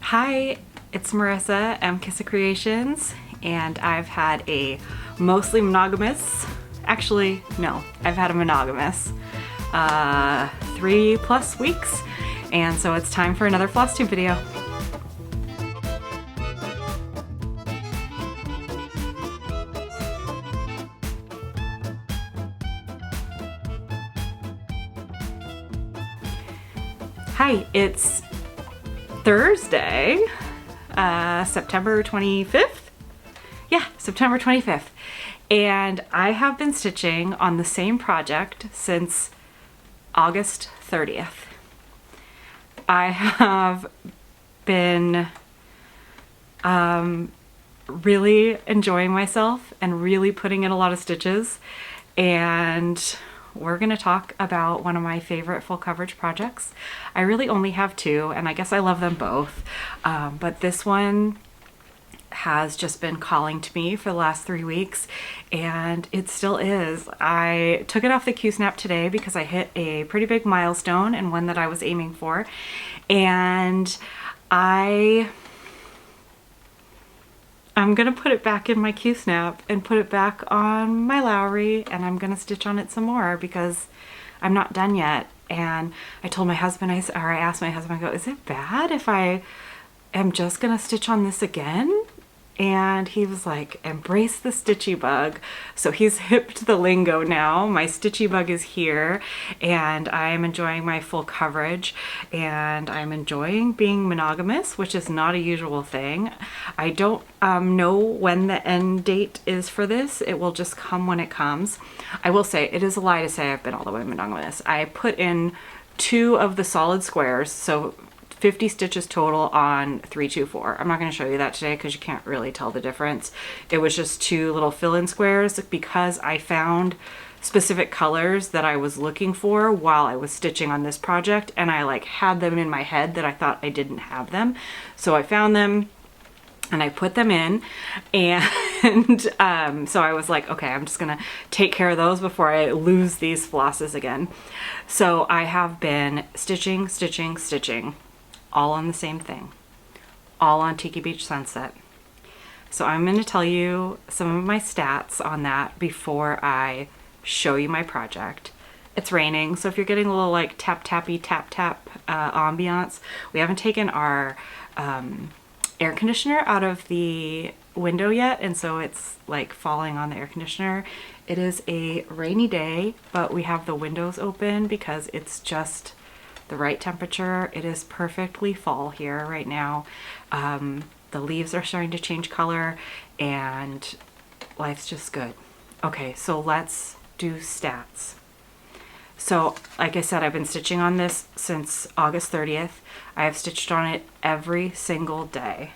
Hi, it's Marissa, Kissa Creations, and I've had a mostly monogamous, actually, no, I've had a monogamous 3+ weeks, and so it's time for another Flosstube video. Hi, it's Thursday, September 25th? Yeah, September 25th. And I have been stitching on the same project since August 30th. I have been really enjoying myself and really putting in a lot of stitches, and we're going to talk about one of my favorite full coverage projects. I really only have two, and I guess I love them both, but this one has just been calling to me for the last 3 weeks, and it still is. I took it off the Q-snap today because I hit a pretty big milestone and one that I was aiming for, and I'm gonna put it back in my Q-snap and put it back on my Lowry, and I'm gonna stitch on it some more because I'm not done yet. And I told my husband, I asked my husband, I go, is it bad if I am just gonna stitch on this again? And he was like, embrace the stitchy bug. So he's hip to the lingo now. My stitchy bug is here, and I'm enjoying my full coverage, and I'm enjoying being monogamous, which is not a usual thing. I don't know when the end date is for this. It will just come when it comes. I will say, it is a lie to say I've been all the way monogamous. I put in 2 of the solid squares, so 50 stitches total on 324. I'm not going to show you that today because you can't really tell the difference. It was just 2 little fill-in squares because I found specific colors that I was looking for while I was stitching on this project, and I like had them in my head that I thought I didn't have them. So I found them and I put them in, and so I was like, okay, I'm just gonna take care of those before I lose these flosses again. So I have been stitching, all on the same thing, all on Tiki Beach Sunset. So I'm going to tell you some of my stats on that before I show you my project. It's raining, so if you're getting a little like tap ambiance, we haven't taken our air conditioner out of the window yet, and so it's like falling on the air conditioner. It is a rainy day, but we have the windows open because it's just the right temperature. It is perfectly fall here right now. The leaves are starting to change color, and life's just good. Okay, so let's do stats. So like I said, I've been stitching on this since August 30th. I have stitched on it every single day.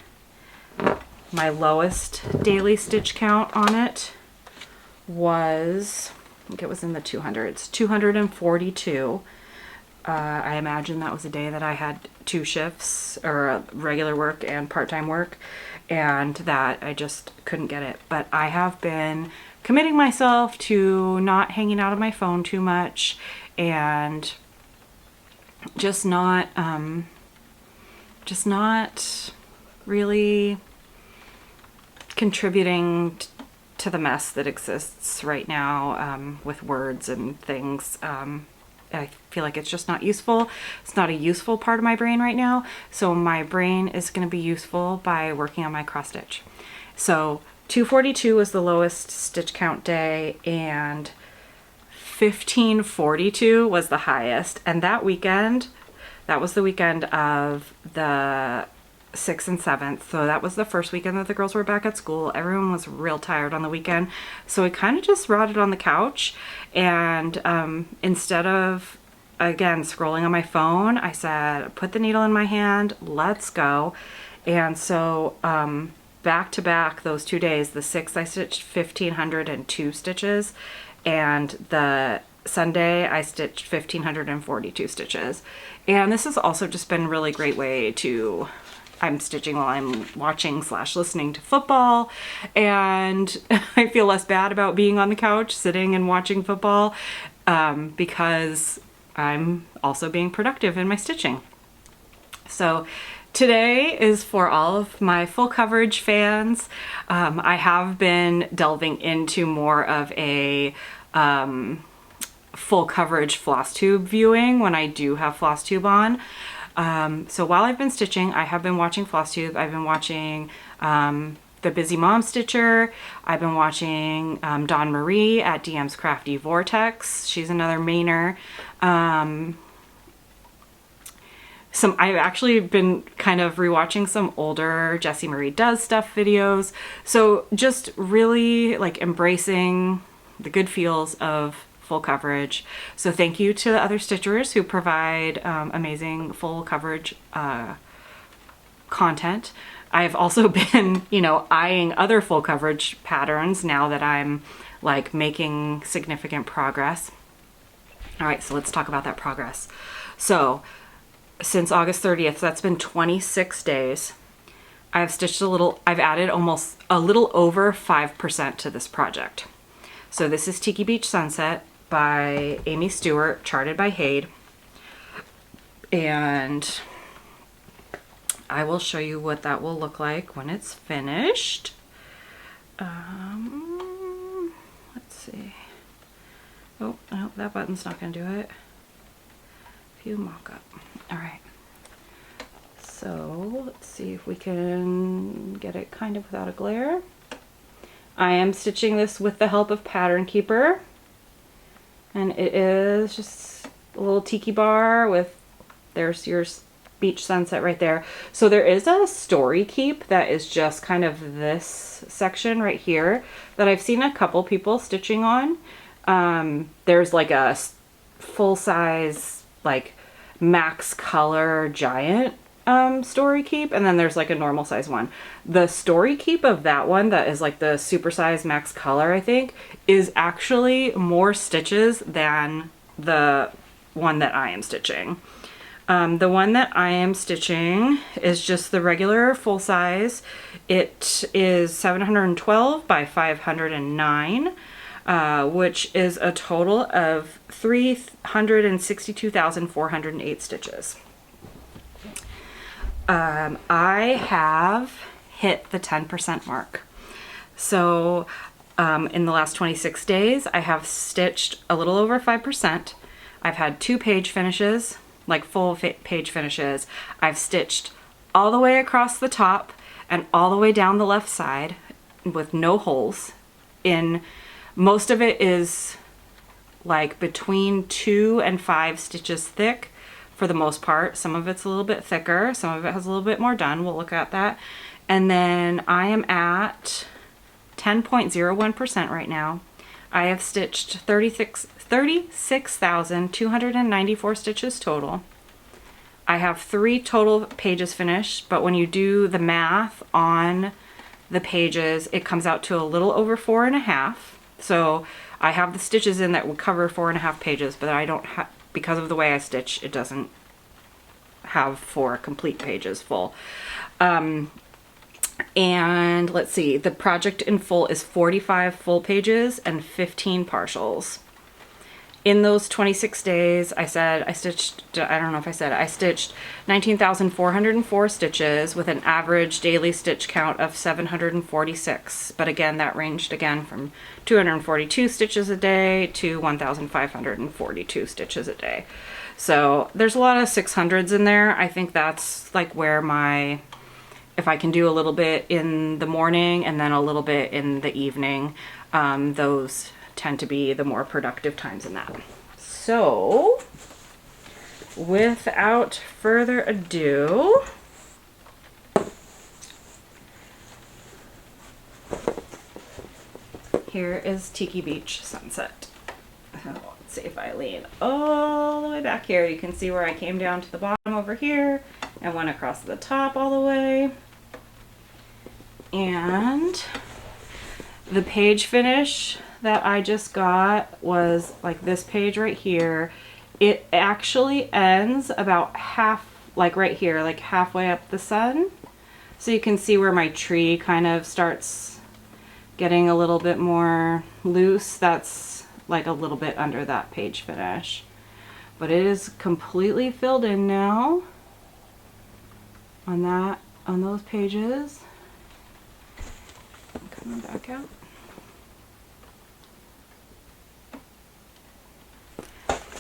My lowest daily stitch count on it was, I think it was in the 200s, 242. I imagine that was a day that I had 2 shifts, or regular work and part-time work, and that I just couldn't get it. But I have been committing myself to not hanging out on my phone too much, and just not really contributing to the mess that exists right now with words and things. I feel like it's just not useful. It's not a useful part of my brain right now. So my brain is going to be useful by working on my cross stitch. So 242 was the lowest stitch count day, and 1542 was the highest. And that weekend, that was the weekend of the 6th and 7th. So that was the first weekend that the girls were back at school. Everyone was real tired on the weekend. So I kind of just rotted on the couch, and instead of, again, scrolling on my phone, I said, put the needle in my hand, let's go. And so back to back those 2 days, the 6th I stitched 1,502 stitches, and the Sunday I stitched 1,542 stitches. And this has also just been a really great way to, I'm stitching while I'm watching / listening to football, and I feel less bad about being on the couch sitting and watching football because I'm also being productive in my stitching. So Today is for all of my full coverage fans. I have been delving into more of a full coverage Flosstube viewing when I do have Flosstube on. So while I've been stitching, I have been watching Flosstube. I've been watching the Busy Mom Stitcher. I've been watching Dawn Marie at DM's Crafty Vortex. She's another mainer. I've actually been kind of rewatching some older Jessie Marie Does Stuff videos. So just really like embracing the good feels of full coverage. So thank you to the other stitchers who provide amazing full coverage content. I've also been, you know, eyeing other full coverage patterns now that I'm like making significant progress. All right, so let's talk about that progress. So since August 30th, that's been 26 days. I've stitched I've added almost a little over 5% to this project. So this is Tiki Beach Sunset by Aimee Stewart, charted by HAED. And I will show you what that will look like when it's finished. Let's see. Oh, no, that button's not gonna do it. View mock-up. All right. So let's see if we can get it kind of without a glare. I am stitching this with the help of Pattern Keeper. And it is just a little tiki bar with, there's your beach sunset right there. So there is a story keep that is just kind of this section right here that I've seen a couple people stitching on. There's like a full size, like max color giant story keep, and then there's like a normal size one. The story keep of that one that is like the super size max color, I think, is actually more stitches than the one that I am stitching. The one that I am stitching is just the regular full size. It is 712 by 509, which is a total of 362,408 stitches. I have hit the 10% mark. So in the last 26 days, I have stitched a little over 5%. I've had 2 page finishes, like full page finishes. I've stitched all the way across the top and all the way down the left side with no holes. Most of it is like between 2 and 5 stitches thick for the most part. Some of it's a little bit thicker, some of it has a little bit more done. We'll look at that. And then I am at 10.01% right now. I have stitched 36,294 stitches total. I have 3 total pages finished, but when you do the math on the pages, it comes out to a little over 4.5. So I have the stitches in that would cover 4.5 pages, but I don't have, because of the way I stitch, it doesn't have 4 complete pages full. And let's see, the project in full is 45 full pages and 15 partials. In those 26 days, I stitched 19,404 stitches with an average daily stitch count of 746. But again, that ranged again from 242 stitches a day to 1,542 stitches a day. So there's a lot of 600s in there. I think that's like where if I can do a little bit in the morning and then a little bit in the evening, those tend to be the more productive times in that. So without further ado, here is Tiki Beach Sunset. Let's see if I lean all the way back here. You can see where I came down to the bottom over here and went across the top all the way. And the page finish that I just got was like this page right here. It actually ends about half, like right here, like halfway up the sun. So you can see where my tree kind of starts getting a little bit more loose. That's like a little bit under that page finish. But it is completely filled in now. on that, on those pages. Coming back out.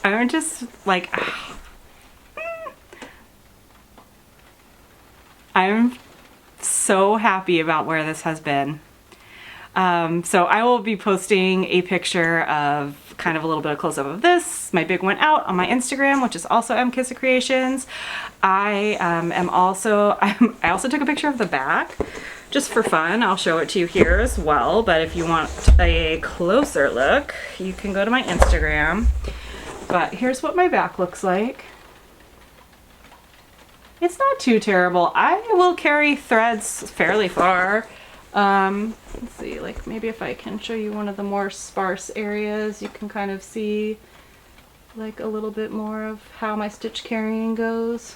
I'm just like, I'm so happy about where this has been. So I will be posting a picture of kind of a little bit of close-up of this. My big one out on my Instagram, which is also mkissa Creations. I also took a picture of the back just for fun. I'll show it to you here as well. But if you want a closer look, you can go to my Instagram. But here's what my back looks like. It's not too terrible. I will carry threads fairly far. Let's see, like maybe if I can show you one of the more sparse areas, you can kind of see like a little bit more of how my stitch carrying goes.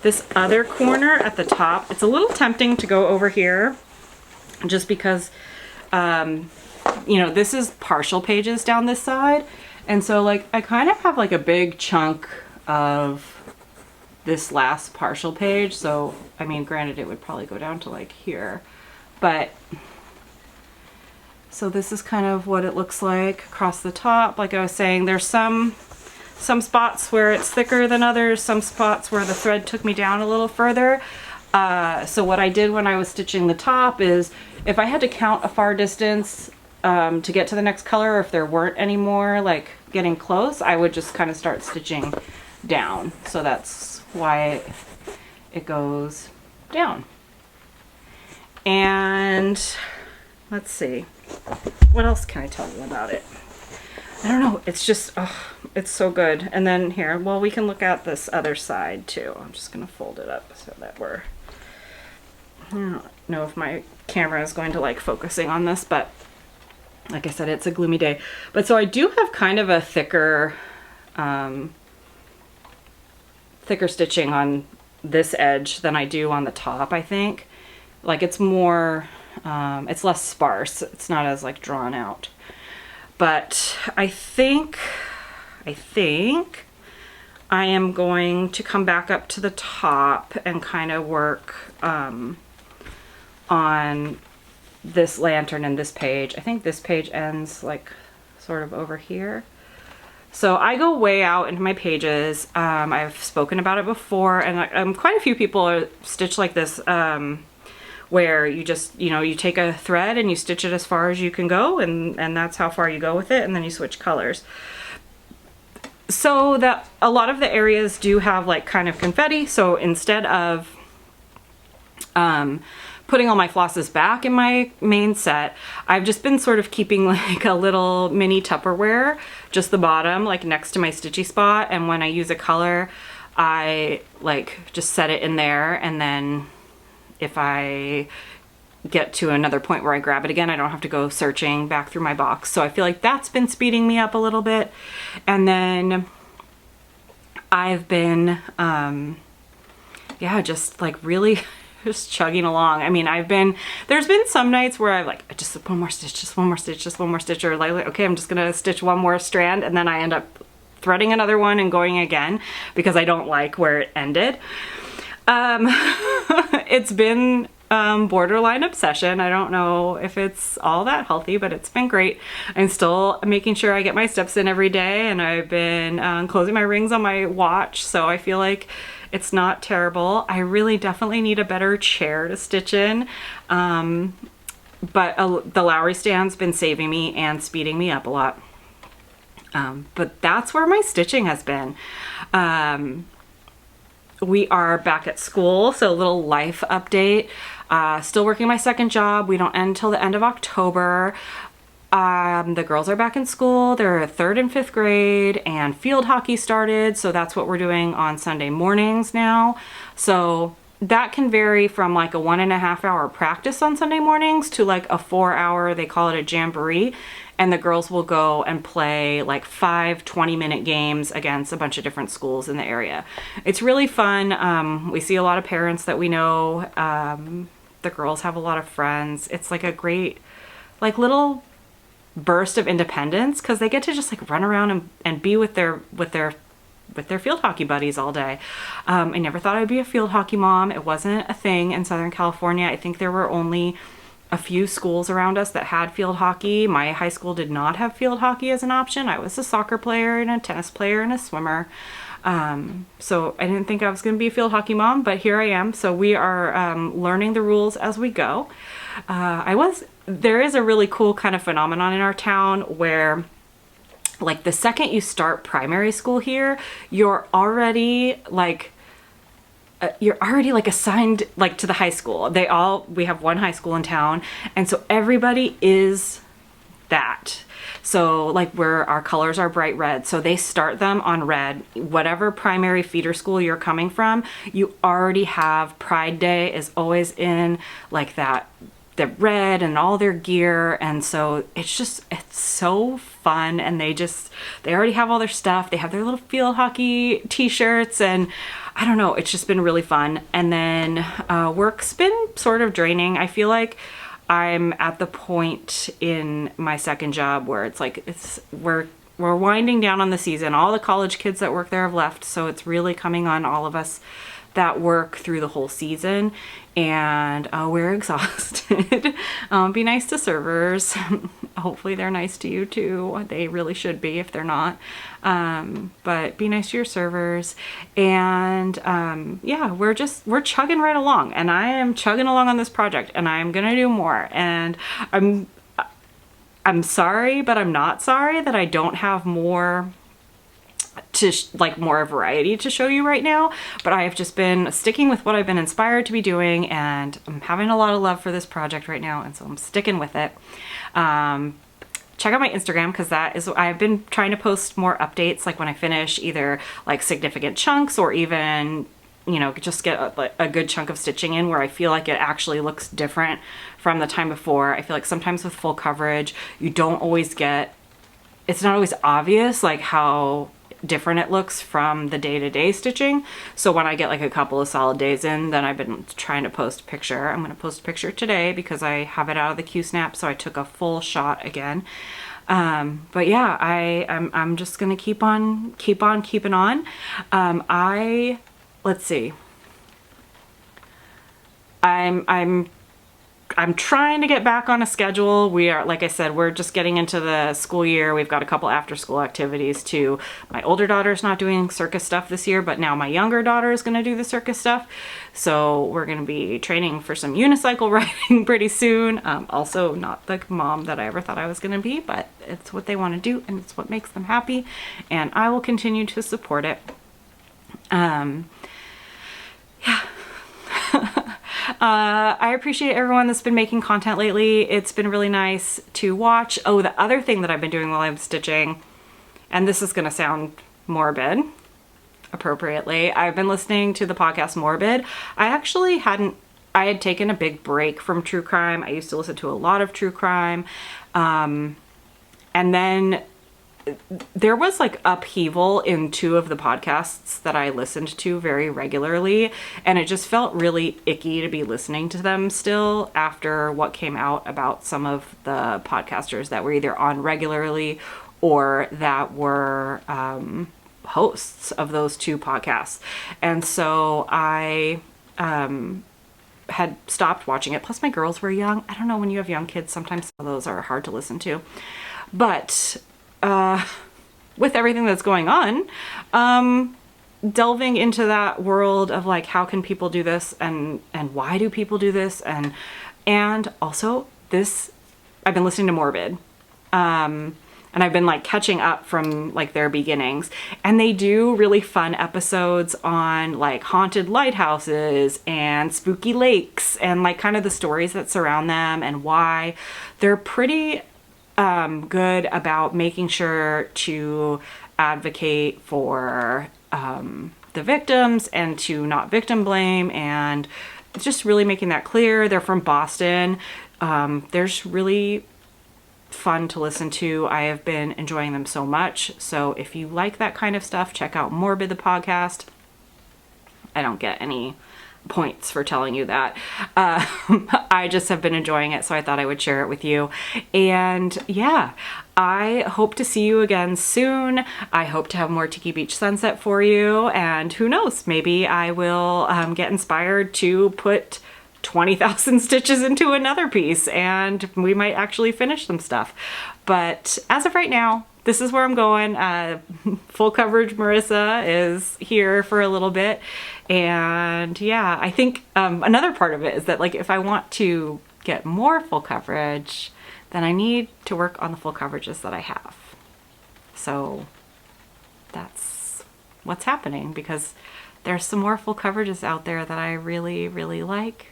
This other corner at the top, it's a little tempting to go over here just because, you know, this is partial pages down this side. And so like I kind of have like a big chunk of this last partial page. So, I mean, granted it would probably go down to like here, but so this is kind of what it looks like across the top. Like I was saying, there's some spots where it's thicker than others, some spots where the thread took me down a little further. So what I did when I was stitching the top is if I had to count a far distance to get to the next color, or if there weren't any more like getting close, I would just kind of start stitching down. So that's why it goes down. And let's see, what else can I tell you about it? I don't know, it's just, oh, it's so good. And then here, well, we can look at this other side too. I'm just gonna fold it up so that I don't know if my camera is going to like focusing on this, but like I said, it's a gloomy day. But so I do have kind of a thicker stitching on this edge than I do on the top, I think. Like it's more, it's less sparse. It's not as like drawn out. But I think I am going to come back up to the top and kind of work on this lantern and this page. I think this page ends like sort of over here. So I go way out into my pages. I've spoken about it before, and quite a few people stitch like this, where you just, you know, you take a thread and you stitch it as far as you can go, and that's how far you go with it, and then you switch colors. So that a lot of the areas do have like kind of confetti, so instead of putting all my flosses back in my main set, I've just been sort of keeping like a little mini Tupperware, just the bottom, like next to my stitchy spot, and when I use a color, I like just set it in there, and then if I get to another point where I grab it again, I don't have to go searching back through my box. So I feel like that's been speeding me up a little bit. And then I've been, yeah, just like really just chugging along. I mean, there's been some nights where I've like, just one more stitch, just one more stitch, just one more stitch, or like, okay, I'm just gonna stitch one more strand, and then I end up threading another one and going again because I don't like where it ended. It's been borderline obsession. I don't know if it's all that healthy, but it's been great. I'm still making sure I get my steps in every day, and I've been closing my rings on my watch, so I feel like it's not terrible. I really definitely need a better chair to stitch in, but the Lowry stand's been saving me and speeding me up a lot. But that's where my stitching has been. We are back at school, so a little life update. Still working my second job. We don't end till the end of October. The girls are back in school. They're 3rd and 5th grade, and field hockey started, so that's what we're doing on Sunday mornings now. So that can vary from like a 1.5 hour practice on Sunday mornings to like a 4 hour, they call it a jamboree, and the girls will go and play like 5 20-minute games against a bunch of different schools in the area. It's really fun. We see a lot of parents that we know. The girls have a lot of friends. It's like a great like little burst of independence because they get to just like run around and be with their with their field hockey buddies all day. I never thought I'd be a field hockey mom. It wasn't a thing in Southern California. I think there were only a few schools around us that had field hockey. My high school did not have field hockey as an option. I was a soccer player and a tennis player and a swimmer. So I didn't think I was going to be a field hockey mom, but here I am. So we are learning the rules as we go. There is a really cool kind of phenomenon in our town where, like, the second you start primary school here, you're already like assigned like to the high school. We have one high school in town, and so everybody is that. So like where our colors are bright red, so they start them on red. Whatever primary feeder school you're coming from, you already have Pride Day is always in like that, the red and all their gear. And so it's so fun. And they already have all their stuff. They have their little field hockey t-shirts, and I don't know, it's just been really fun. And then work's been sort of draining. I feel like I'm at the point in my second job where it's like we're winding down on the season. All the college kids that work there have left, so it's really coming on all of us that work through the whole season, and we're exhausted. Be nice to servers. Hopefully they're nice to you too. They really should be if they're not. But be nice to your servers. And yeah, we're chugging right along, and I am chugging along on this project, and I'm gonna do more. And I'm sorry, but I'm not sorry that I don't have more more variety to show you right now, but I have just been sticking with what I've been inspired to be doing, and I'm having a lot of love for this project right now, and so I'm sticking with it. Check out my Instagram, because I've been trying to post more updates, like when I finish either like significant chunks, or even, you know, just get a good chunk of stitching in where I feel like it actually looks different from the time before. I feel like sometimes with full coverage, it's not always obvious like how different it looks from the day-to-day stitching. So when I get like a couple of solid days in, then I've been trying to post a picture. I'm going to post a picture today because I have it out of the Q-snap, so I took a full shot again. But yeah, I'm just gonna keep on keeping on. Let's see. I'm trying to get back on a schedule. We are, like I said, we're just getting into the school year. We've got a couple after school activities too. My older daughter's not doing circus stuff this year, but now my younger daughter is going to do the circus stuff. So we're going to be training for some unicycle riding pretty soon. Also not the mom that I ever thought I was going to be, but it's what they want to do, and it's what makes them happy, and I will continue to support it. Yeah. I appreciate everyone that's been making content lately. It's been really nice to watch. Oh, the other thing that I've been doing while I'm stitching, and this is going to sound morbid appropriately, I've been listening to the podcast Morbid. I had taken a big break from true crime. I used to listen to a lot of true crime. And then there was like upheaval in two of the podcasts that I listened to very regularly, and it just felt really icky to be listening to them still after what came out about some of the podcasters that were either on regularly or that were hosts of those two podcasts. And so I had stopped watching it. Plus my girls were young. I don't know, when you have young kids, sometimes some of those are hard to listen to. But with everything that's going on, delving into that world of like, how can people do this, and why do people do this, and also this, I've been listening to Morbid, and I've been like catching up from like their beginnings, and they do really fun episodes on like haunted lighthouses and spooky lakes and like kind of the stories that surround them and why. They're pretty good about making sure to advocate for the victims and to not victim blame, and just really making that clear. They're from Boston. They're just really fun to listen to. I have been enjoying them so much. So if you like that kind of stuff, check out Morbid the podcast. I don't get any points for telling you that. I just have been enjoying it, so I thought I would share it with you. And yeah, I hope to see you again soon. I hope to have more Tiki Beach Sunset for you, and who knows, maybe I will get inspired to put 20,000 stitches into another piece, and we might actually finish some stuff. But as of right now, this is where I'm going. Full coverage Marissa is here for a little bit. And yeah, I think another part of it is that, like, if I want to get more full coverage, then I need to work on the full coverages that I have. So that's what's happening, because there's some more full coverages out there that I really, really like.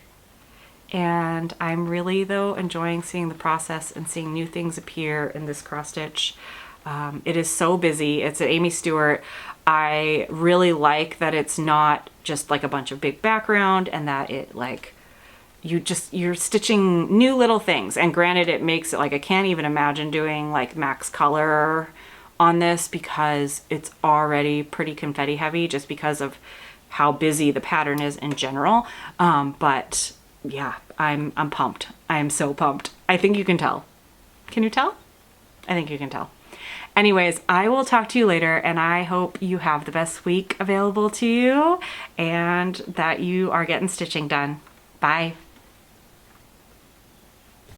And I'm really, though, enjoying seeing the process and seeing new things appear in this cross stitch. It is so busy. It's an Aimee Stewart. I really like that it's not just like a bunch of big background, and that it, like, you're stitching new little things. And granted, it makes it like I can't even imagine doing like max color on this, because it's already pretty confetti heavy just because of how busy the pattern is in general. But yeah, I'm pumped. I am so pumped. I think you can tell. Can you tell? I think you can tell. Anyways, I will talk to you later, and I hope you have the best week available to you and that you are getting stitching done. Bye.